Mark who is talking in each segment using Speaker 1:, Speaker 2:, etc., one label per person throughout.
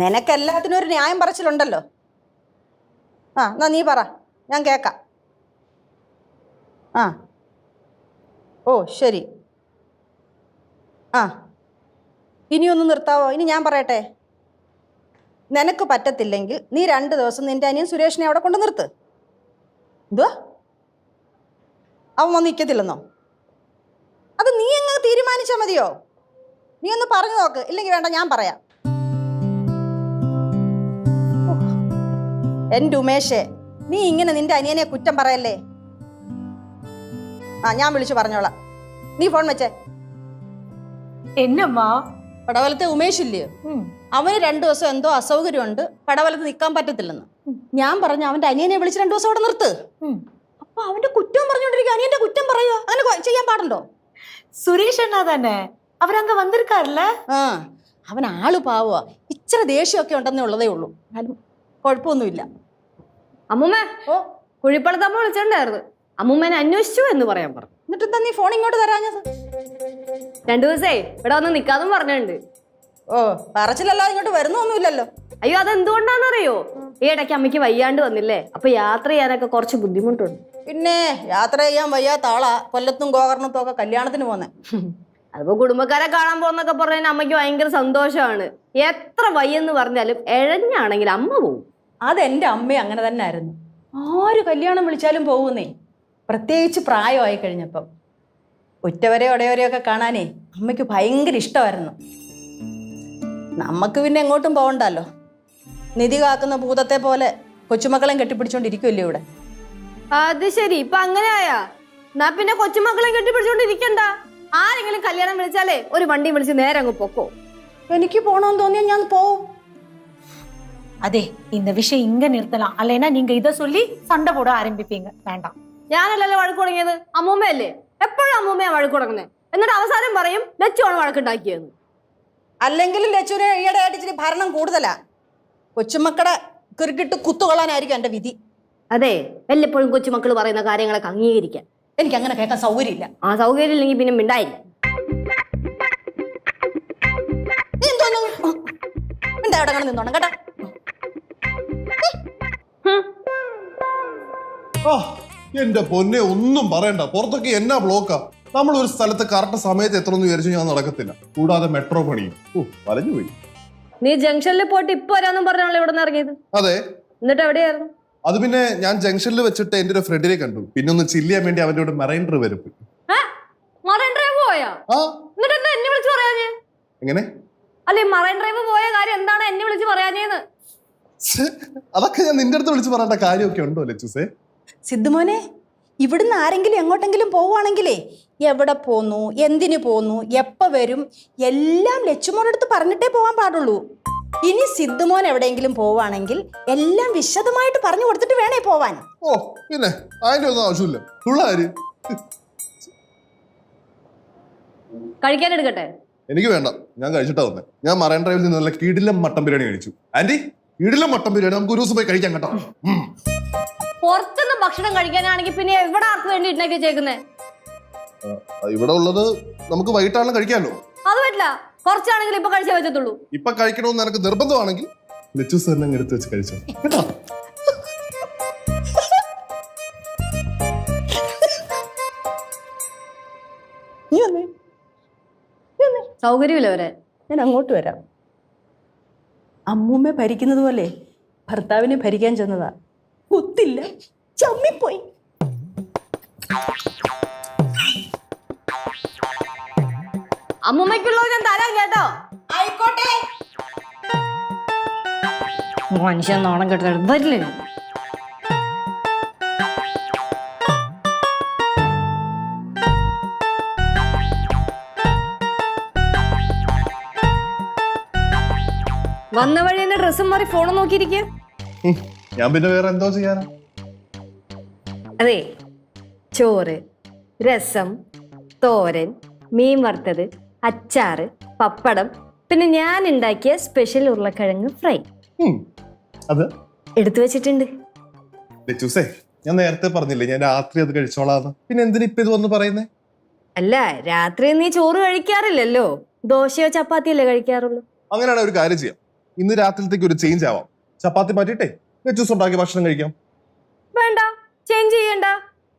Speaker 1: നിനക്കെല്ലാത്തിനും ഒരു ന്യായം പറച്ചിലുണ്ടല്ലോ. ആ എന്നാ നീ പറ, ഞാൻ കേക്കാം. ആ ഓ ശരി. ആ ഇനിയൊന്ന് നിർത്താവോ? ഇനി ഞാൻ പറയട്ടെ. നിനക്ക് പറ്റത്തില്ലെങ്കിൽ നീ 2 ദിവസം നിന്റെ അനിയൻ സുരേഷിനെ അവിടെ കൊണ്ട് നിർത്ത്. എന്തുവാ? അവൻ വന്ന് നിൽക്കത്തില്ലെന്നോ? അത് നീ അങ്ങ് തീരുമാനിച്ചാൽ മതിയോ? നീ ഒന്ന് പറഞ്ഞു നോക്ക്. ഇല്ലെങ്കിൽ വേണ്ട, ഞാൻ പറയാം. എൻ്റെ ഉമേഷേ, നീ ഇങ്ങനെ നിന്റെ അനിയനെ കുറ്റം പറയല്ലേ. ആ ഞാൻ വിളിച്ചു പറഞ്ഞോളാം. നീ ഫോൺ വെച്ചേ.
Speaker 2: എന്നമ്മാ?
Speaker 1: പടവലത്തെ ഉമേഷ് ഇല്ലയോ, അവന് 2 ദിവസം എന്തോ അസൗകര്യമുണ്ട്, പടവലത്ത് നിൽക്കാൻ പറ്റത്തില്ലെന്ന്. ഞാൻ പറഞ്ഞു അവന്റെ അനിയനെ വിളിച്ച് 2 ദിവസം അവിടെ നിർത്ത്. അപ്പൊ അവന്റെ കുറ്റം പറഞ്ഞോണ്ടിരിക്കുക, അനിയന്റെ കുറ്റം പറയുക. അങ്ങനെ ചെയ്യാൻ പാടുണ്ടോ?
Speaker 2: സുരേഷ് അണ്ണാ തന്നെ അവരങ്ങ് വന്നിരിക്കാറില്ല.
Speaker 1: ആ അവൻ ആള് പാവുക, ഇച്ചിരി ദേഷ്യമൊക്കെ ഉണ്ടെന്നേ ഉള്ളതേ ഉള്ളൂ. എന്നാലും കുഴപ്പമൊന്നുമില്ല.
Speaker 3: അമ്മൂമ്മ ഓ കുഴിപ്പള്ളത്തമ്മ വിളിച്ചിട്ടുണ്ടായിരുന്നു. അമ്മൂമ്മനെ അന്വേഷിച്ചു എന്ന് പറയാൻ പറഞ്ഞു.
Speaker 1: എന്നിട്ട് എന്താ നീ ഫോൺ ഇങ്ങോട്ട് തരാഞ്ഞത്?
Speaker 3: 2 ദിവസേ ഇവിടെ വന്ന് നിക്കാന്നും പറഞ്ഞിട്ടുണ്ട്.
Speaker 1: ഓ പറച്ചിലല്ലാതെ ഇങ്ങോട്ട് വരുന്നൊന്നുമില്ലല്ലോ.
Speaker 3: അയ്യോ അതെന്തുകൊണ്ടാണെന്നറിയോ? ഈ ഇടയ്ക്ക് അമ്മയ്ക്ക് വയ്യാണ്ട് വന്നില്ലേ, അപ്പൊ യാത്ര ചെയ്യാനൊക്കെ കുറച്ച് ബുദ്ധിമുട്ടുണ്ട്.
Speaker 1: പിന്നെ യാത്ര ചെയ്യാൻ വയ്യാത്ത ആളാ കൊല്ലത്തും ഗോകർണത്തും ഒക്കെ കല്യാണത്തിന് പോന്നെ.
Speaker 3: അതിപ്പോ കുടുംബക്കാരെ കാണാൻ പോകുന്നൊക്കെ പറഞ്ഞാൽ അമ്മയ്ക്ക് ഭയങ്കര സന്തോഷമാണ്. എത്ര വയ്യെന്ന് പറഞ്ഞാലും എഴഞ്ഞാണെങ്കിൽ അമ്മ പോവും.
Speaker 1: അതെന്റെ അമ്മ അങ്ങനെ തന്നെ ആയിരുന്നു. ആര് കല്യാണം വിളിച്ചാലും പോകുന്നേ. പ്രത്യേകിച്ച് പ്രായമായി കഴിഞ്ഞപ്പം ഉറ്റവരെ ഉടയവരെയൊക്കെ കാണാനേ അമ്മയ്ക്ക് ഭയങ്കര ഇഷ്ടമായിരുന്നു. നമുക്ക് പിന്നെ എങ്ങോട്ടും പോകണ്ടല്ലോ. നിധി കാക്കുന്ന ഭൂതത്തെ പോലെ കൊച്ചുമക്കളെയും കെട്ടിപ്പിടിച്ചോണ്ടിരിക്കുമല്ലേ ഇവിടെ.
Speaker 3: അത് ശരി, ഇപ്പൊ അങ്ങനെ ആയാ? എന്നാ പിന്നെ കൊച്ചുമക്കളെ കെട്ടിപ്പിടിച്ചോണ്ടിരിക്കണ്ട. ആരെങ്കിലും കല്യാണം വിളിച്ചാലേ ഒരു വണ്ടി വിളിച്ച് നേരെ അങ്ങ് പൊക്കോ.
Speaker 1: എനിക്ക് പോണോന്ന് തോന്നിയാൽ ഞാൻ പോവും.
Speaker 2: அதே இந்த விஷயம் இங்க நிறுத்தலாம். அல்லைன்னா நீங்க இதை சொல்லி சண்டை போட ஆரம்பிப்பீங்க. வேண்டாம்.
Speaker 3: ഞാനല്ലല്ലോ വഴക്ക് തുടങ്ങിയത്, അമ്മൂമ്മയല്ലേ. എപ്പോഴും അമ്മൂമ്മയാ വഴക്ക് തുടങ്ങുന്നത്. എന്നിട്ട് അവസാനം പറയും ലച്ചുവാണ് വഴക്കുണ്ടാക്കിയെന്ന്.
Speaker 1: അല്ലെങ്കിലും ലച്ചുവിന് ഈയിടെ ആയിട്ട് ഇച്ചിരി ഭരണം കൂടുതലാ. കൊച്ചുമക്കളെ കിറുക്കിട്ട് കുത്തുകൊള്ളാനായിരിക്കും എൻ്റെ വിധി.
Speaker 3: അതെ, വല്ലപ്പോഴും കൊച്ചുമക്കൾ പറയുന്ന കാര്യങ്ങളൊക്കെ അംഗീകരിക്കാൻ
Speaker 1: എനിക്ക് അങ്ങനെ കേൾക്കാൻ സൗകര്യമില്ല.
Speaker 3: ആ സൗകര്യം ഇല്ലെങ്കിൽ പിന്നെ മിണ്ടായില്ല.
Speaker 1: എന്താ അവിടെ അങ്ങനെ നിന്നോണം കേട്ടോ.
Speaker 4: എന്റെ പൊന്നെ ഒന്നും പറയണ്ട. പുറത്തൊക്കെ എന്നാ ബ്ലോക്കാ. നമ്മൾ ഒരു സ്ഥലത്ത് കറക്റ്റ് സമയത്ത് എത്രയെന്ന് വിചാരിച്ചു ഞാൻ നടക്കത്തില്ല. കൂടാതെ മെട്രോ പണിയും വലഞ്ഞു പോയി.
Speaker 3: നീ ജംഗ്ഷനിൽ പോയിട്ട് ഇപ്പൊ വരാന്നും പറഞ്ഞാണല്ലോ ഇവിടെ നിന്ന് ഇറങ്ങിയത്.
Speaker 4: അതെ,
Speaker 3: എന്നിട്ട് എവിടെയായിരുന്നു?
Speaker 4: അത് പിന്നെ ഞാൻ ജംഗ്ഷനിൽ വെച്ചിട്ട് എന്റെ ഒരു ഫ്രണ്ടിനെ കണ്ടു. പിന്നെ ഒന്ന് ചില്ല് ചെയ്യാൻ വേണ്ടി അവന്റെ കൂടെ മറൈൻ ഡ്രൈവ് വരെ പോയി.
Speaker 3: മറൈൻ ഡ്രൈവ് പോയാ? എന്നിട്ട് എന്താ എന്നെ വിളിച്ച് പറയാഞ്ഞേ?
Speaker 4: എങ്ങനെ?
Speaker 3: അല്ലെ മറൈൻ ഡ്രൈവ് പോയ കാര്യം എന്താണ് എന്നെ വിളിച്ച് പറയാഞ്ഞേന്ന്?
Speaker 4: അതൊക്കെ ഞാൻ നിന്റെ അടുത്ത് വിളിച്ച് പറയേണ്ട കാര്യമൊക്കെ ഉണ്ടോ ലച്ചുസേ?
Speaker 1: സിദ്ധുമോനെ, ഇവിടുന്ന് ആരെങ്കിലും എങ്ങോട്ടെങ്കിലും പോവുകയാണെങ്കിലേ എവിടെ പോന്നു, എന്തിനു പോന്നു, എപ്പോ വരും എല്ലാം ലച്ചുമോനടുത്ത് പറഞ്ഞിട്ടേ പോകാൻ പാടുള്ളൂ. ഇനി സിദ്ധുമോൻ എവിടെയെങ്കിലും പോവുകയാണെങ്കിൽ എല്ലാം വിശദമായിട്ട് പറഞ്ഞു കൊടുത്തിട്ട് വേണേ പോവാൻ.
Speaker 4: ഓ പിന്നെ അതിന്റെ ഒന്നും ആവശ്യമില്ല. പിള്ളേര്
Speaker 3: കഴിക്കാൻ എടുക്കട്ടെ?
Speaker 4: എനിക്ക് വേണ്ട, ഞാൻ കഴിച്ചിട്ടാ വന്നേ. ഞാൻ മറൈൻ ഡ്രൈവിൽ നിന്ന് നല്ല കിടിലം മട്ടൻ ബിരിയാണി കഴിച്ചു. ആന്റി, കിടിലം മട്ടൻ ബിരിയാണി നമുക്ക് ഒരു ദിവസം പോയി കഴിക്കാൻ കേട്ടോ.
Speaker 3: പുറത്തുനിന്ന് ഭക്ഷണം കഴിക്കാനാണെങ്കിൽ പിന്നെ എവിടെ ആർക്ക് വേണ്ടി ഉണ്ടാക്കി വെച്ചേക്കുന്നേ?
Speaker 4: ഇവിടെ ഉള്ളത് നമുക്ക് വൈകിട്ടാണ് കഴിക്കാമല്ലോ.
Speaker 3: അത് പറ്റില്ല, കുറച്ചാണെങ്കിൽ ഇപ്പൊ കഴിച്ചേ വെച്ചത്തുള്ളൂ.
Speaker 4: ഇപ്പൊ കഴിക്കണമെന്ന് എനിക്ക് നിർബന്ധമാണെങ്കിൽ ലച്ചൂസ് തന്നെ എടുത്ത് വെച്ച് കഴിച്ചോ കേട്ടോ.
Speaker 3: സൗകര്യമില്ല വരെ.
Speaker 1: ഞാൻ അങ്ങോട്ട് വരാം. അമ്മൂമ്മ ഭരിക്കുന്നത് പോലെ ഭർത്താവിനെ ഭരിക്കാൻ ചെന്നതാ. ഒത്തില്ല, ചമ്മിപ്പോയി.
Speaker 3: അമ്മൂമ്മയ്ക്കുള്ളത് ഞാൻ തരാം കേട്ടോ.
Speaker 1: ആയിക്കോട്ടെ.
Speaker 3: മനുഷ്യൻ നാണം കെട്ടിട്ട് വരില്ലേ? വന്ന വഴി എന്റെ ഡ്രസ്സും മാറി ഫോണും നോക്കിയിരിക്കുക.
Speaker 4: ഞാൻ പിന്നെ വേറെ എന്തോ ചെയ്യാനാ?
Speaker 3: അതെ, ചോറ്, രസം, തോരൻ, മീൻ വറുത്തത്, അച്ചാറ്, പപ്പടം, പിന്നെ ഞാൻ ഉണ്ടാക്കിയ സ്പെഷ്യൽ ഉരുളക്കിഴങ്ങ് ഫ്രൈ
Speaker 4: അത്
Speaker 3: എടുത്തു വെച്ചിട്ടുണ്ട്.
Speaker 4: ലച്ചൂസേ, ഞാൻ നേരത്തെ പറഞ്ഞില്ലേ ഞാൻ രാത്രി അത് കഴിച്ചോളാന്ന്. പിന്നെ എന്തിനാ ഇപ്പൊ ഇത് വന്ന് പറയുന്നേ?
Speaker 3: അല്ല, രാത്രി നീ ചോറ് കഴിക്കാറില്ലല്ലോ, ദോശയോ ചപ്പാത്തിയല്ലേ കഴിക്കാറുള്ളൂ.
Speaker 4: അങ്ങനെയാണ് ഒരു കാര്യം ചെയ്യാം. ഇന്ന് രാത്രിയിലത്തേക്ക് ഒരു ചേഞ്ച് ആവാം. ചപ്പാത്തി മാറ്റിയിട്ടേ ലെച്ചൂസ് ഉണ്ടാക്കിയ ഭക്ഷണം കഴിക്കാം.
Speaker 3: വേണ്ട, ചേഞ്ച് ചെയ്യണ്ട.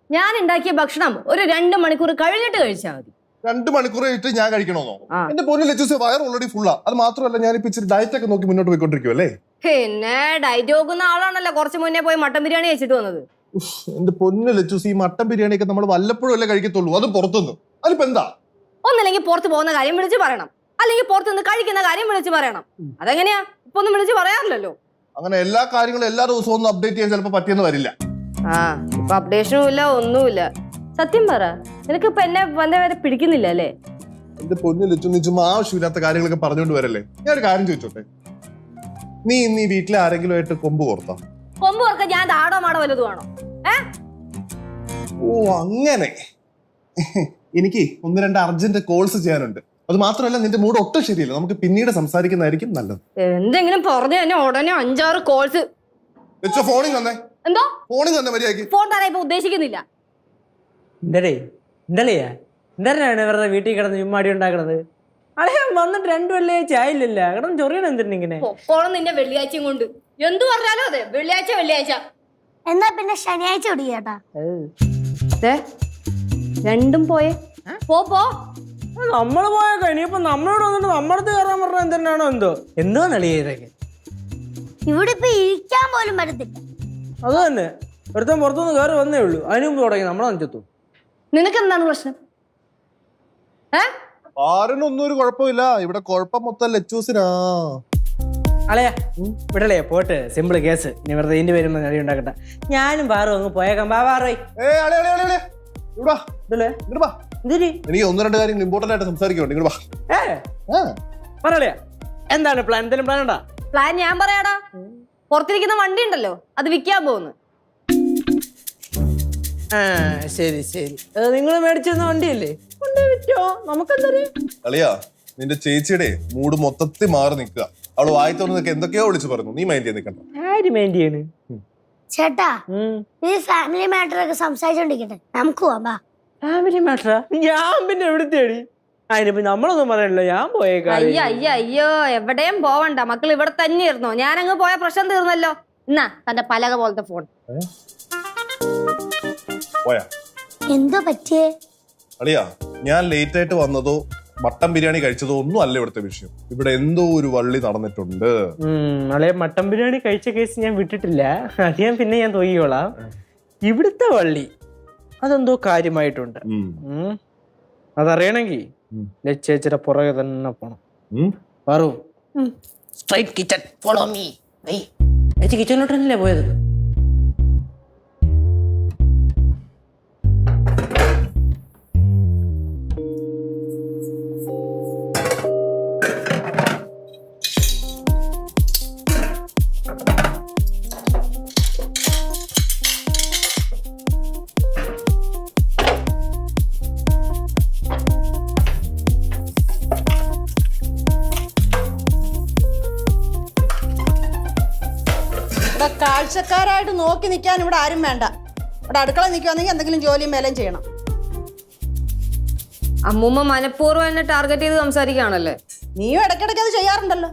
Speaker 3: ഞാൻ ഉണ്ടാക്കിയ ഭക്ഷണം ഒരു 2 മണിക്കൂർ കഴിഞ്ഞിട്ട് കഴിച്ചാൽ മതി.
Speaker 4: 2 മണിക്കൂർ കഴിഞ്ഞിട്ട് ഞാൻ കഴിക്കണമെന്നോ?
Speaker 3: ആ.
Speaker 4: എന്റെ പൊന്നു ലെച്ചൂസ്, വയർ ഓൾറെഡി ഫുള്ളാ. അത് മാത്രമല്ല, ഞാനിപ്പോ ഇച്ചിരി ഡയറ്റ് ഒക്കെ നോക്കി മുന്നോട്ട് പോയിക്കൊണ്ടിരിക്കും അല്ലേ.
Speaker 3: പിന്നെ ഡയറ്റ് നോക്കുന്ന ആളാണല്ലോ കുറച്ച് മുന്നേ പോയി മട്ടൻ ബിരിയാണി കഴിച്ചിട്ട് വന്നത്.
Speaker 4: എന്റെ പൊന്നു ലെച്ചൂസ്, ഈ മട്ടൻ ബിരിയാണി ഒക്കെ നമ്മൾ വല്ലപ്പോഴും അല്ലേ കഴിക്കത്തുള്ളൂ, അത് പുറത്തുനിന്ന്. അതിപ്പോ എന്താ?
Speaker 3: ഒന്നില്ലെങ്കിൽ പുറത്ത് പോകുന്ന കാര്യം വിളിച്ച് പറയണം, അല്ലെങ്കിൽ പുറത്തുനിന്ന് കഴിക്കുന്ന കാര്യം വിളിച്ച് പറയണം. അതെങ്ങനെയാ? ഇപ്പൊ ഒന്നും വിളിച്ച് പറയാറില്ലല്ലോ.
Speaker 4: അങ്ങനെ എല്ലാ കാര്യങ്ങളും എല്ലാ ദിവസവും ഒന്നും അപ്ഡേറ്റ് ചെയ്യാൻ ചിലപ്പോൾ പറ്റിയെന്ന് വരില്ല.
Speaker 3: ആ, ഇപ്പൊ അപ്ഡേഷനും ഇല്ല, ഒന്നുമില്ല. സത്യം പറ, നിനക്ക് ഇപ്പൊ എന്നെ വന്ന വരെ പിടിക്കുന്നില്ല അല്ലേ?
Speaker 4: എന്റെ പൊന്നു ലെച്ചു, നീ ചുമ്മാ ആവശ്യമില്ലാത്ത കാര്യങ്ങളൊക്കെ പറഞ്ഞുകൊണ്ട് വരല്ലേ. ഞാൻ ഒരു കാര്യം ചോദിച്ചോട്ടെ, നീ ഇന്ന് ഈ വീട്ടിലെ ആരെങ്കിലും ആയിട്ട് കൊമ്പ് കോർത്താ?
Speaker 3: കൊമ്പ് ഓർക്ക ഞാൻ താടോ മാടോ വലുതുമാണോ?
Speaker 4: ഓ അങ്ങനെ. എനിക്ക് 1-2 അർജന്റ് കോൾസ് ചെയ്യാനുണ്ട്. അത് മാത്രമല്ല, നിന്റെ മൂഡ് ഒട്ടും ശരിയല്ല. നമുക്ക് പിന്നീട് സംസാരിക്കുന്നതായിരിക്കും നല്ലത്.
Speaker 3: എന്തെങ്കിലും പറഞ്ഞു തന്നെ ഉടനെ 5-6 കോൾസ്.
Speaker 4: ലെച്ചു, ഫോണിൽ തന്നെ.
Speaker 3: എന്തോ
Speaker 4: ഫോണിൽ തന്നെ മര്യാദയ്ക്ക്.
Speaker 3: ഫോൺ തരാൻ ഇപ്പൊ ഉദ്ദേശിക്കുന്നില്ല.
Speaker 5: എന്താണ് വെറുതെ വീട്ടിൽ കിടന്ന് ചുമ്മാടി ഉണ്ടാക്കണത്? അളയാ വന്നിട്ട് 2 വെള്ളിയാഴ്ച ആയില്ലല്ല, കിടന്ന് ചൊറിയണം എന്തിനെ?
Speaker 3: പൊക്കോളം നിന്റെ വെള്ളിയാഴ്ചയും കൊണ്ട് എന്തു പറഞ്ഞാലും അതെ, വെള്ളിയാഴ്ച.
Speaker 6: എന്നാ പിന്നെ ശനിയാഴ്ച ഒടിക്കേട്ടാ.
Speaker 3: രണ്ടും പോയേ. പോ.
Speaker 5: നമ്മള് പോയേക്കാ. ഇനിയിപ്പോ നമ്മളോട് വന്നിട്ട് നമ്മളടുത്ത് കയറാൻ പറഞ്ഞ എന്തിനാണോ എന്തോ നളിയ ഇതൊക്കെ.
Speaker 6: ഇവിടെ ഇപ്പൊ ഇരിക്കാൻ പോലും പറ്റത്തില്ല.
Speaker 5: അത് തന്നെ, ഒരുത്തൻ പുറത്തുനിന്ന് കയറി വന്നേ ഉള്ളൂ, അതിന് മുമ്പ് തുടങ്ങി നമ്മളെ നെഞ്ചെത്തും.
Speaker 3: നിനക്ക് എന്താണ് പ്രശ്നം?
Speaker 4: ആരിനൊന്നും ഒരു കുഴപ്പമില്ല. ഇവിടെ കുഴപ്പം മൊത്തം ലെച്ചൂസിനാ.
Speaker 5: അളയാ വിടലേ, പോട്ട്, സിമ്പിൾ കേസ്. ഇനി വെറുതെ ഇതിന്റെ പേരുമ്പോ നടി ഉണ്ടാക്കട്ടെ. ഞാനും പാറും അങ്ങ് പോയേക്കാം. ബാറേ
Speaker 4: എനിക്ക് 1-2 കാര്യങ്ങൾ ഇമ്പോർട്ടന്റ് ആയിട്ട് സംസാരിക്കുന്നുണ്ട്. ഇങ്ങോട്ട്
Speaker 5: പറയലേ, എന്താണ് പ്ലാൻ? എന്തെങ്കിലും പ്ലാൻ ഉണ്ടാ?
Speaker 3: പ്ലാൻ ഞാൻ പറയാടാ. പുറത്തിരിക്കുന്ന വണ്ടി ഉണ്ടല്ലോ, അത് വിൽക്കാൻ പോകുന്നു.
Speaker 5: ശരി. നിങ്ങൾ മേടിച്ചിരുന്ന വണ്ടിയല്ലേ? കൊണ്ടേ വിറ്റോ, നമുക്കെന്തറിയാം.
Speaker 4: അളിയാ, നിന്റെ ചേച്ചിയുടെ മൂഡ് മൊത്തത്തിൽ മാറി നിൽക്കുക. അവള് വായി തോന്നുന്നൊക്കെ എന്തൊക്കെയോ വിളിച്ചു പറഞ്ഞു. നീ മൈൻഡ് ചെയ്ത് നിൽക്കണ്ട.
Speaker 5: ആര് മൈൻഡ് ചെയ്യണ്?
Speaker 6: ചേട്ടാ, ഈ ഫാമിലി മാറ്റർ ഒക്കെ സംസാരിച്ചോണ്ടിരിക്കട്ടെ, നമുക്ക് പോവാ.
Speaker 5: ഫാമിലി മാറ്ററാ? ഞാൻ പിന്നെ എവിടുത്തേടി? അതിനിപ്പോ നമ്മളൊന്നും പറയണല്ലോ, ഞാൻ പോയേക്കാം.
Speaker 3: അയ്യോ, എവിടെയും പോവണ്ട. മക്കൾ ഇവിടെ തന്നെ ഇരുന്നോ. ഞാനങ്ങ് പോയ പ്രശ്നം തീർന്നല്ലോ. എന്നാ തന്റെ പലക പോലത്തെ ഫോൺ.
Speaker 4: പോയാ
Speaker 6: എന്തോ പറ്റിയേ?
Speaker 4: അളിയാ, ഞാൻ ലേറ്റ് ആയിട്ട് വന്നതോ മട്ടൻ ബിരിയാണി കഴിച്ചതോ ഒന്നും അല്ല ഇവിടുത്തെ വിഷയം. ഇവിടെ എന്തോ ഒരു വള്ളി നടന്നിട്ടുണ്ട്.
Speaker 5: അളെ, മട്ടൻ ബിരിയാണി കഴിച്ച കേസ് ഞാൻ വിട്ടിട്ടില്ല. അത് ഞാൻ പിന്നെ തോന്നിക്കോളാം. ഇവിടുത്തെ വള്ളി അതെന്തോ കാര്യമായിട്ടുണ്ട്. അതറിയണമെങ്കിൽ ലച്ചേച്ചിയുടെ പുറകെ തന്നെ പോണം. പറു സ്ട്രൈറ്റ് കിച്ചൺ, ഫോളോ മീ. ചേച്ചി കിച്ചണിലോട്ടല്ലേ പോയത്?
Speaker 1: ഇവിടെ കാഴ്ചക്കാരായിട്ട് നോക്കി നിൽക്കാൻ ഇവിടെ ആരും വേണ്ട. ഇവിടെ അടുക്കള നിൽക്കുവാണെങ്കിൽ എന്തെങ്കിലും ജോലിയും മേലും ചെയ്യണം.
Speaker 3: അമ്മൂമ്മ മനഃപൂർവ്വം എന്നെ ടാർഗറ്റ് ചെയ്ത് സംസാരിക്കുകയാണല്ലേ?
Speaker 1: നീയും ഇടയ്ക്കിടയ്ക്ക് അത് ചെയ്യാറുണ്ടല്ലോ.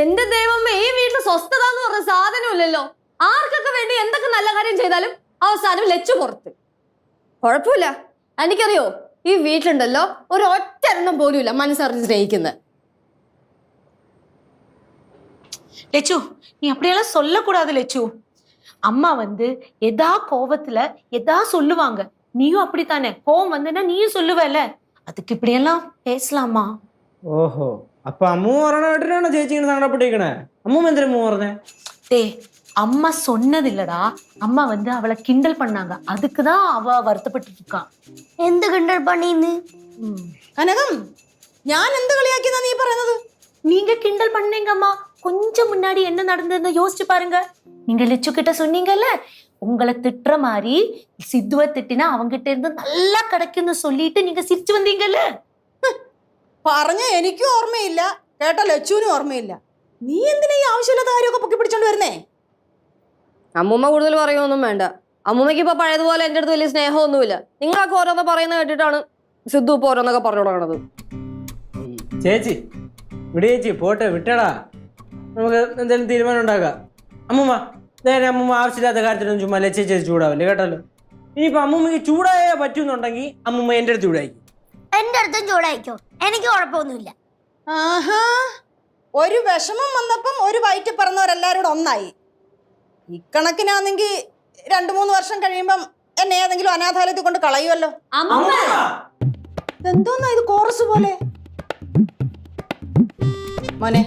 Speaker 3: എന്റെ ദൈവമേ, ഈ വീട്ടിൽ സ്വസ്ഥത എന്ന് പറഞ്ഞ സാധനമില്ലല്ലോ. ആർക്കൊക്കെ വേണ്ടി എന്തൊക്കെ നല്ല കാര്യം ചെയ്താലും അവസാനം ലച്ചു പുറത്ത്. കുഴപ്പമില്ല, എനിക്കറിയോ, ഈ വീട്ടിലുണ്ടല്ലോ ഒരു ഒറ്റ എണ്ണം പോലും ഇല്ല മനസ്സറിഞ്ഞ് സ്നേഹിക്കുന്നത്.
Speaker 2: லெச்சு, நீ அப்படியெல்லாம் சொல்லக்கூடாது லெச்சு. அம்மா எதா கோவத்துல எதா சொல்லுவாங்க. நீயும் அப்படித்தானே, கோவம் வந்தனா நீயும் சொல்லுவல. அதுக்கு இப்படியெல்லாம் பேசலாமா?
Speaker 5: ഓഹോ, അപ്പൊ അമ്മു പറഞ്ഞ കേട്ടിട്ടാണോ ചേച്ചി ഇങ്ങനെ സങ്കടപ്പെട്ടിരിക്കണേ? അമ്മൂമ്മ എന്തിനാ അമ്മു പറഞ്ഞേ?
Speaker 2: டே, அம்மா சொன்னதில்லடா. அம்மா அவளை கிண்டல் பண்ணாங்க. அதுக்குதான் அவ வருத்தப்பட்டு இருக்கா.
Speaker 6: എന്ത് കിണ്ടൽ പണിന്ന്?
Speaker 1: കനകം, ഞാൻ എന്ത് കളിയാക്കിയെന്നാ നീ പറയുന്നത്?
Speaker 2: நீங்க கிண்டல் பண்ணீங்க அம்மா. கொஞ்சம் முன்னாடி என்ன நடந்ததுன்னு யோசிச்சு பாருங்க. நீங்க லெச்சு கிட்ட சொன்னீங்கல்ல, உங்களை திட்டுற மாதிரி சித்துவ திட்டினா அவங்கிட்ட இருந்து நல்லா கிடைக்கும்னு சொல்லிட்டு நீங்க சிரிச்சு வந்தீங்கல்ல.
Speaker 1: പറഞ്ഞ എനിക്കും ഓർമ്മയില്ല, കേട്ട ലച്ചുവിനും ഓർമ്മയില്ല. നീ എന്തിനാ ഈ ആവശ്യമില്ലാത്ത കാര്യമൊക്കെ പൊക്കി പിടിച്ചോണ്ട് വരുന്നേ?
Speaker 3: അമ്മൂമ്മ കൂടുതൽ പറയുമൊന്നും വേണ്ട. അമ്മൂമ്മയ്ക്ക് ഇപ്പൊ പഴയതുപോലെ എൻ്റെ അടുത്ത് വലിയ സ്നേഹമൊന്നുമില്ല. നിങ്ങളൊക്കെ ഓരോന്ന് പറയുന്നത് കേട്ടിട്ടാണ് സിദ്ധു ഇപ്പൊ ഓരോന്നൊക്കെ പറഞ്ഞു തുടങ്ങണത്.
Speaker 5: ചേച്ചി വിട് ചേച്ചി, പോട്ടെ, വിട്ടടാ. നമുക്ക് എന്തെങ്കിലും തീരുമാനം ഉണ്ടാക്കാം. അമ്മൂമ്മ നേരെ അമ്മൂമ്മ ആവശ്യമില്ലാത്ത കാര്യത്തിനൊന്നും ചുമ്മാ ലച്ചേച്ചത് ചൂടാവില്ലേ കേട്ടല്ലോ. ഇനിയിപ്പോൾ അമ്മൂമ്മക്ക് ചൂടായേ പറ്റുമെന്നുണ്ടെങ്കിൽ അമ്മൂമ്മ എൻ്റെ അടുത്ത് ചൂടായിരിക്കും.
Speaker 6: എന്റെ അടുത്തും ചൂടായിക്കോ, എനിക്ക് കുഴപ്പമൊന്നുമില്ല.
Speaker 1: ആഹാ, ഒരു വിഷമം വന്നപ്പം ഒരു വയറ്റിൽ പറഞ്ഞവരെല്ലാരും കൂടെ ഒന്നായി. ഇക്കണക്കിനാണെങ്കിൽ 2-3 വർഷം കഴിയുമ്പം എന്നെ ഏതെങ്കിലും അനാഥാലയത്തിൽ കൊണ്ട് കളയുമല്ലോ. എന്തോന്നാ ഇത് കോറസ് പോലെ? മോനെ,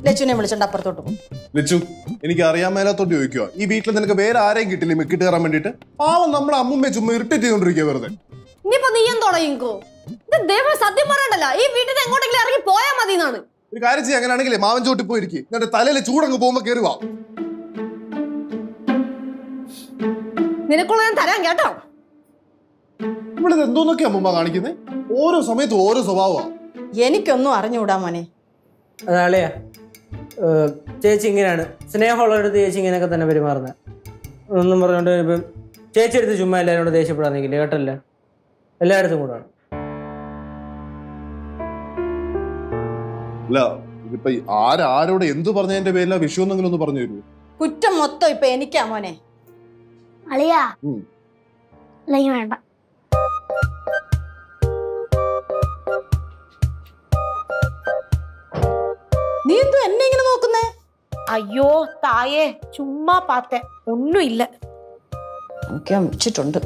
Speaker 1: ലച്ചുവിനെ വിളിച്ചോണ്ട് അപ്പുറത്തോട്ട് പോകും.
Speaker 4: ലച്ചു, എനിക്ക് അറിയാൻ മേലാത്തോട്ട് ചോദിക്കുക, ഈ വീട്ടിൽ നിനക്ക് വേറെ ആരെയും കിട്ടില്ല മെക്കിട്ട് കയറാൻ വേണ്ടിട്ട്? പാവം നമ്മുടെ അമ്മൂമ്മയെ ചുമ്മാ ഇറിറ്റേറ്റ് ചെയ്തോണ്ടിരിക്കുക വെറുതെ.
Speaker 3: ഇനിയിപ്പോ നീയും തുടങ്ങിക്കോ. ഇത് ദൈവം സത്യം പറയണ്ടല്ലോ, ഈ വീട്ടിൽ നിന്ന് എങ്ങോട്ടെങ്കിലും ഇറങ്ങി പോയാൽ മതി എന്നാണ്.
Speaker 4: ഒരു കാര്യം ചെയ്യാൻ അങ്ങനെയാണെങ്കിലേ മാവൻ ചോട്ടി പോയിരിക്കും, എന്നിട്ട് തലയിൽ ചൂടങ്ങ് പോകുമ്പോ കയറുവാ.
Speaker 3: നിനക്കുള്ള ഞാൻ തരാൻ കേട്ടോ.
Speaker 4: നമ്മളിത് എന്തോന്നൊക്കെയാ അമ്മൂമ്മ കാണിക്കുന്നത്? ഓരോ സമയത്തും ഓരോ സ്വഭാവമാണ്.
Speaker 1: എനിക്കൊന്നും അറിഞ്ഞുകൂടാ മോനെ.
Speaker 5: അതാളെയാ ചേച്ചി ഇങ്ങനെയാണ്, സ്നേഹമുള്ളവരടുത്ത് ചേച്ചി ഇങ്ങനെയൊക്കെ തന്നെ പെരുമാറുന്നത്. ഒന്നും പറഞ്ഞുകൊണ്ട് ഇപ്പം ചേച്ചി എടുത്ത് ചുമ്മാ എല്ലാവരോട് ദേഷ്യപ്പെടാന്നെങ്കിലേ കേട്ടല്ല, എല്ലായിടത്തും കൂടാണ്.
Speaker 4: അല്ല, ഇതിപ്പോ ആരോട് എന്ത് പറഞ്ഞതിന്റെ പേരില വിഷു എന്നെങ്കിലും ഒന്ന് പറഞ്ഞു തരൂ.
Speaker 1: കുറ്റം മൊത്തം ഇപ്പൊ എനിക്കാ മോനെ.
Speaker 6: അളിയാ, അല്ലെങ്കിൽ വേണ്ട.
Speaker 1: നീ എന്തോ എന്നെ ഇങ്ങനെ നോക്കുന്നേ?
Speaker 2: അയ്യോ തായേ, ചുമ്മാ പാത്തേ, ഒന്നും ഇല്ല.
Speaker 1: വെച്ചിട്ടുണ്ട്.